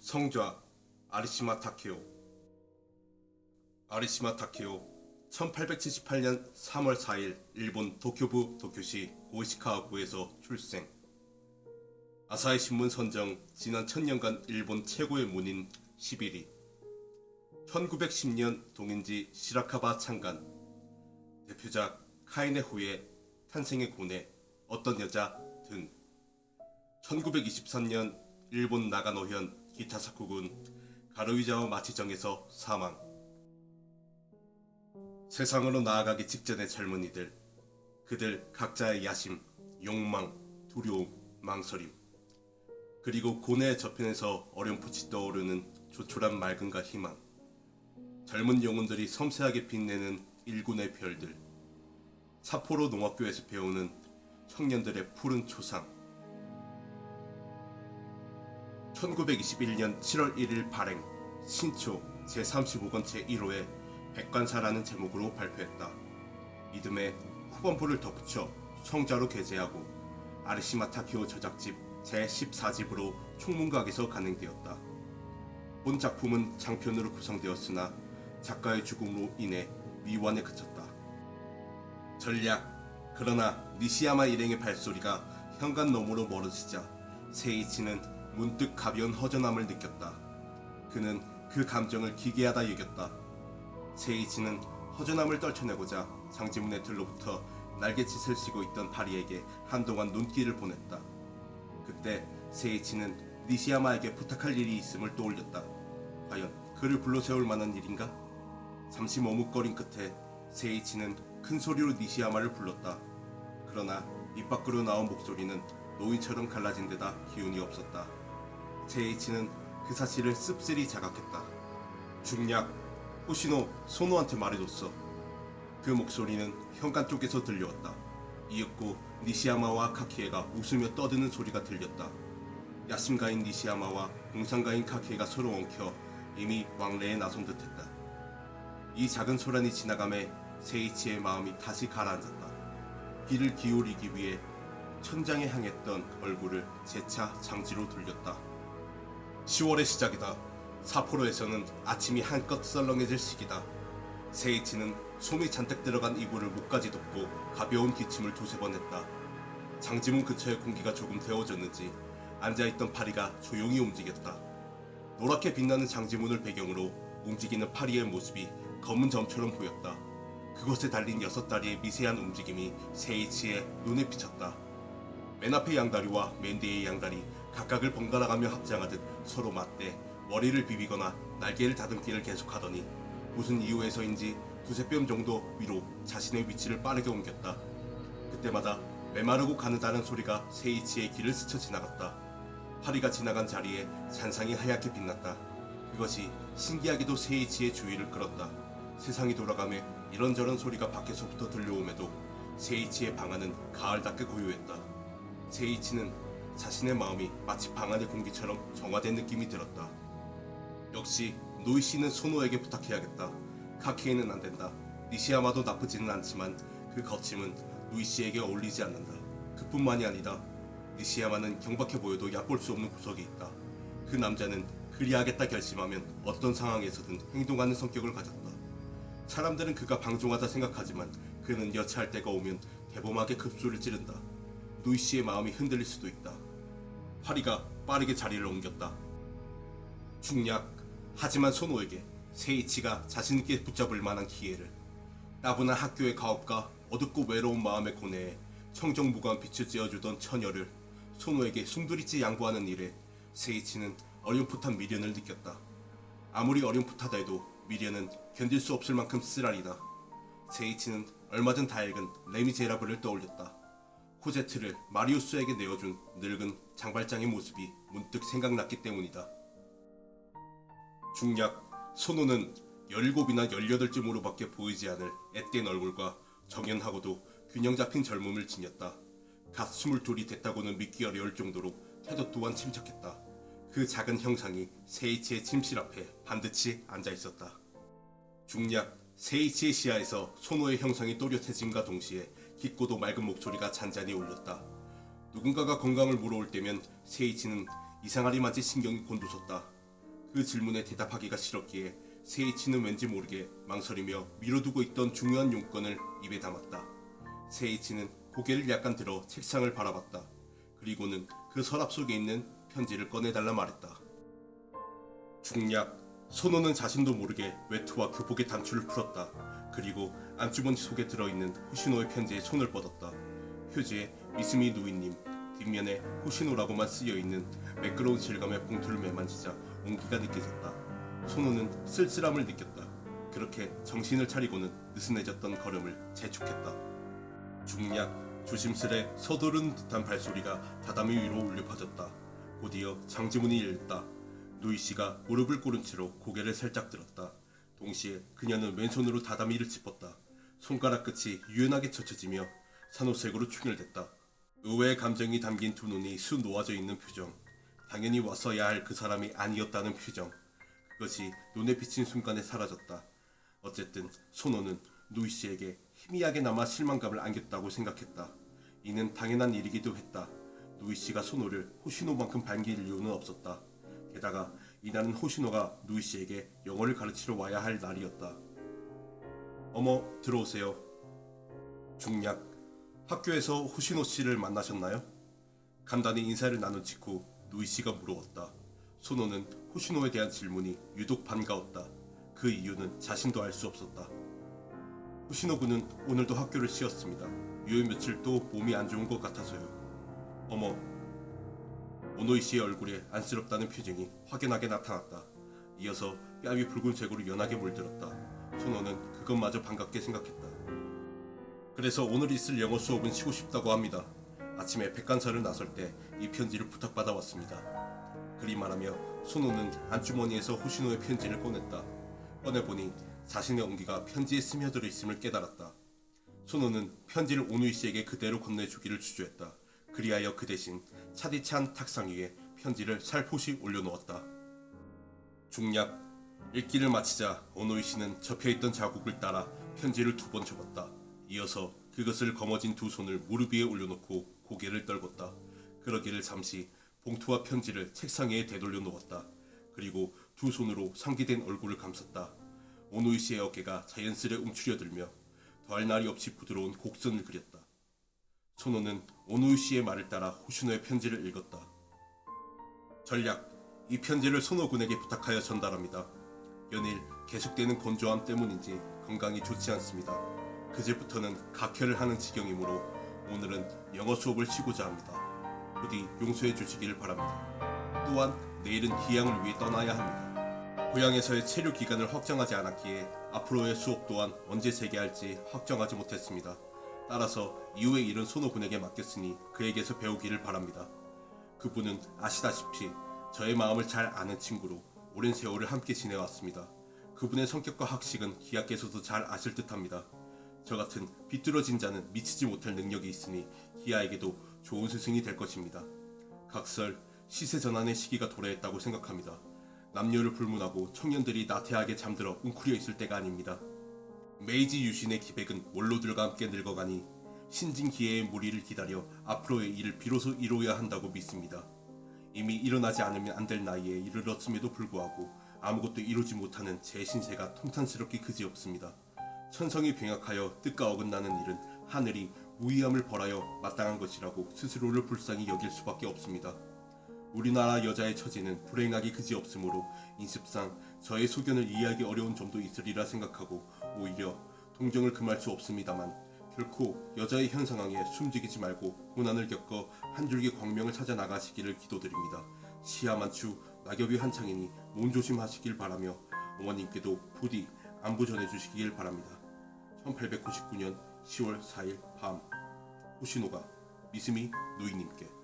성좌 아리시마 타케오. 아리시마 타케오 1878년 3월 4일 일본 도쿄부 도쿄시 오이시카와구에서 출생. 아사히 신문 선정 지난 1000년간 일본 최고의 문인 11위. 1910년 동인지 시라카바 창간. 대표작 카이네 후에 탄생의 고뇌, 어떤 여자 등. 1923년 일본 나가노현 기타사쿠군 가르위자와 마치정에서 사망. 세상으로 나아가기 직전의 젊은이들, 그들 각자의 야심, 욕망, 두려움, 망설임, 그리고 고뇌의 저편에서 어렴풋이 떠오르는 조촐한 맑음과 희망. 젊은 영혼들이 섬세하게 빛내는 일군의 별들. 사포로 농학교에서 배우는 청년들의 푸른 초상. 1921년 7월 1일 발행, 신초 제35권 제1호에 백관사라는 제목으로 발표했다. 이듬해 후반부를 덧붙여 성좌로 게재하고 아리시마 타케오 저작집 제14집으로 총문각에서 간행되었다. 본 작품은 장편으로 구성되었으나 작가의 죽음으로 인해 미완에 그쳤다. 전략. 그러나 니시야마 일행의 발소리가 현관 너머로 멀어지자 세이치는 문득 가벼운 허전함을 느꼈다. 그는 그 감정을 기괴하다 여겼다. 세이치는 허전함을 떨쳐내고자 장지문의 틀로부터 날갯짓을 씌고 있던 파리에게 한동안 눈길을 보냈다. 그때 세이치는 니시야마에게 부탁할 일이 있음을 떠올렸다. 과연 그를 불러 세울 만한 일인가? 잠시 머뭇거린 끝에 세이치는 큰 소리로 니시야마를 불렀다. 그러나 입 밖으로 나온 목소리는 노인처럼 갈라진 데다 기운이 없었다. 세이치는 그 사실을 씁쓸히 자각했다. 중략, 호시노 소노한테 말해줬어. 그 목소리는 현관 쪽에서 들려왔다. 이윽고 니시야마와 카키에가 웃으며 떠드는 소리가 들렸다. 야심가인 니시야마와 공상가인 카키에가 서로 엉켜 이미 왕래에 나선 듯했다. 이 작은 소란이 지나감에 세이치의 마음이 다시 가라앉았다. 귀를 기울이기 위해 천장에 향했던 얼굴을 재차 장지로 돌렸다. 10월의 시작이다. 사포로에서는 아침이 한껏 썰렁해질 시기다. 세이치는 솜이 잔뜩 들어간 이불을 목까지 덮고 가벼운 기침을 두세 번 했다. 장지문 근처의 공기가 조금 데워졌는지 앉아있던 파리가 조용히 움직였다. 노랗게 빛나는 장지문을 배경으로 움직이는 파리의 모습이 검은 점처럼 보였다. 그곳에 달린 6다리의 미세한 움직임이 세이치의 눈에 비쳤다. 맨 앞의 양다리와 맨 뒤의 양다리 각각을 번갈아가며 합장하듯 서로 맞대 머리를 비비거나 날개를 다듬기를 계속하더니 무슨 이유에서인지 두세 뼘 정도 위로 자신의 위치를 빠르게 옮겼다. 그때마다 메마르고 가느다는 소리가 세이치의 귀를 스쳐 지나갔다. 파리가 지나간 자리에 잔상이 하얗게 빛났다. 그것이 신기하게도 세이치의 주의를 끌었다. 세상이 돌아가며 이런저런 소리가 밖에서부터 들려오매도 세이치의 방 안은 가을답게 고요했다. 세이치는 자신의 마음이 마치 방 안의 공기처럼 정화된 느낌이 들었다. 역시 노이씨는 소노에게 부탁해야겠다. 카키에는 안된다. 니시야마도 나쁘지는 않지만 그 거침은 노이씨에게 어울리지 않는다. 그뿐만이 아니다. 니시야마는 경박해 보여도 얕볼 수 없는 구석이 있다. 그 남자는 그리하겠다 결심하면 어떤 상황에서든 행동하는 성격을 가졌다. 사람들은 그가 방종하다 생각하지만 그는 여차할 때가 오면 대범하게 급소를 찌른다. 노이씨의 마음이 흔들릴 수도 있다. 파리가 빠르게 자리를 옮겼다. 중략. 하지만 소노에게 세이치가 자신있게 붙잡을 만한 기회를. 따분한 학교의 가업과 어둡고 외로운 마음의 고뇌에 청정무거운 빛을 쬐어주던 처녀를 소노에게 숭두리째 양보하는 일에 세이치는 어렴풋한 미련을 느꼈다. 아무리 어렴풋하다 해도 미련은 견딜 수 없을 만큼 쓰라리다. 세이치는 얼마 전 다 읽은 레미제라블을 떠올렸다. 코제트를 마리우스에게 내어준 늙은 장발장의 모습이 문득 생각났기 때문이다. 중략. 소노는 17이나 18쯤으로밖에 보이지 않을 앳된 얼굴과 정연하고도 균형 잡힌 젊음을 지녔다. 갓 22이 됐다고는 믿기 어려울 정도로 태도 또한 침착했다. 그 작은 형상이 세이치의 침실 앞에 반듯이 앉아있었다. 중략. 세이치의 시야에서 소노의 형상이 또렷해짐과 동시에 깊고도 맑은 목소리가 잔잔히 울렸다. 누군가가 건강을 물어올 때면 세이치는 이상하리만치 신경이 곤두섰다. 그 질문에 대답하기가 싫었기에 세이치는 왠지 모르게 망설이며 미뤄두고 있던 중요한 용건을 입에 담았다. 세이치는 고개를 약간 들어 책상을 바라봤다. 그리고는 그 서랍 속에 있는 편지를 꺼내달라 말했다. 중략. 소노는 자신도 모르게 외투와 교복의 단추를 풀었다. 그리고 안주머니 속에 들어있는 호시노의 편지에 손을 뻗었다. 표지에 미스미 누이님, 뒷면에 호시노라고만 쓰여있는 매끄러운 질감의 봉투를 매만지자 온기가 느껴졌다. 소노는 쓸쓸함을 느꼈다. 그렇게 정신을 차리고는 느슨해졌던 걸음을 재촉했다. 중략. 조심스레 서두른 듯한 발소리가 다다미 위로 울려 퍼졌다. 곧이어 장지문이 열렸다. 누이씨가 무릎을 꿇은 채로 고개를 살짝 들었다. 동시에 그녀는 왼손으로 다다미를 짚었다. 손가락 끝이 유연하게 젖혀지며 산호색으로 충혈됐다. 의외의 감정이 담긴 두 눈이 수 놓아져 있는 표정. 당연히 왔어야 할 그 사람이 아니었다는 표정. 그것이 눈에 비친 순간에 사라졌다. 어쨌든 소노는 누이씨에게 희미하게나마 실망감을 안겼다고 생각했다. 이는 당연한 일이기도 했다. 누이씨가 소노를 호시노만큼 반길 이유는 없었다. 게다가 이날은 호시노가 누이씨에게 영어를 가르치러 와야 할 날이었다. 어머, 들어오세요. 중략. 학교에서 호시노 씨를 만나셨나요? 간단히 인사를 나눈 직후 누이씨가 물어왔다. 소노는 호시노에 대한 질문이 유독 반가웠다. 그 이유는 자신도 알 수 없었다. 호시노 군은 오늘도 학교를 쉬었습니다. 요 며칠 또 몸이 안 좋은 것 같아서요. 어머. 오노이 씨의 얼굴에 안쓰럽다는 표정이 확연하게 나타났다. 이어서 뺨이 붉은색으로 연하게 물들었다. 소노는 그것마저 반갑게 생각했다. 그래서 오늘 있을 영어 수업은 쉬고 싶다고 합니다. 아침에 백관사를 나설 때 이 편지를 부탁받아 왔습니다. 그리 말하며 소노는 안주머니에서 호시노의 편지를 꺼냈다. 꺼내보니 자신의 온기가 편지에 스며들어 있음을 깨달았다. 소노는 편지를 오누이 씨에게 그대로 건네주기를 주저했다. 그리하여 그 대신 차디찬 탁상 위에 편지를 살포시 올려놓았다. 중략. 읽기를 마치자 오노이 씨는 접혀있던 자국을 따라 편지를 2번 접었다. 이어서 그것을 거머쥔 두 손을 무릎 위에 올려놓고 고개를 떨궜다. 그러기를 잠시 봉투와 편지를 책상 위에 되돌려 놓았다. 그리고 두 손으로 상기된 얼굴을 감쌌다. 오노이 씨의 어깨가 자연스레 움츠려들며 더할 날이 없이 부드러운 곡선을 그렸다. 소노는 오노이 씨의 말을 따라 호시노의 편지를 읽었다. 전략. 이 편지를 소노 군에게 부탁하여 전달합니다. 연일 계속되는 건조함 때문인지 건강이 좋지 않습니다. 그제부터는 각혈을 하는 지경이므로 오늘은 영어 수업을 쉬고자 합니다. 부디 용서해 주시기를 바랍니다. 또한 내일은 기양을 위해 떠나야 합니다. 고향에서의 체류 기간을 확정하지 않았기에 앞으로의 수업 또한 언제 재개할지 확정하지 못했습니다. 따라서 이후의 일은 소노 군에게 맡겼으니 그에게서 배우기를 바랍니다. 그분은 아시다시피 저의 마음을 잘 아는 친구로 오랜 세월을 함께 지내왔습니다. 그분의 성격과 학식은 기아께서도 잘 아실 듯합니다. 저 같은 비뚤어진 자는 미치지 못할 능력이 있으니 기아에게도 좋은 스승이 될 것입니다. 각설, 시세전환의 시기가 도래했다고 생각합니다. 남녀를 불문하고 청년들이 나태하게 잠들어 웅크려 있을 때가 아닙니다. 메이지 유신의 기백은 원로들과 함께 늙어가니 신진 기회의 무리를 기다려 앞으로의 일을 비로소 이루어야 한다고 믿습니다. 이미 일어나지 않으면 안 될 나이에 이르렀음에도 불구하고 아무것도 이루지 못하는 제 신세가 통탄스럽게 그지없습니다. 천성이 병약하여 뜻과 어긋나는 일은 하늘이 무의함을 벌하여 마땅한 것이라고 스스로를 불쌍히 여길 수밖에 없습니다. 우리나라 여자의 처지는 불행하기 그지없으므로 인습상 저의 소견을 이해하기 어려운 점도 있으리라 생각하고 오히려 동정을 금할 수 없습니다만 결코 여자의 현 상황에 숨지기지 말고 고난을 겪어 한 줄기 광명을 찾아 나가시기를 기도드립니다. 시야만추 낙엽이 한창이니 몸조심하시길 바라며 어머님께도 부디 안부 전해주시길 바랍니다. 1899년 10월 4일 밤 호시노가 미스미 누이님께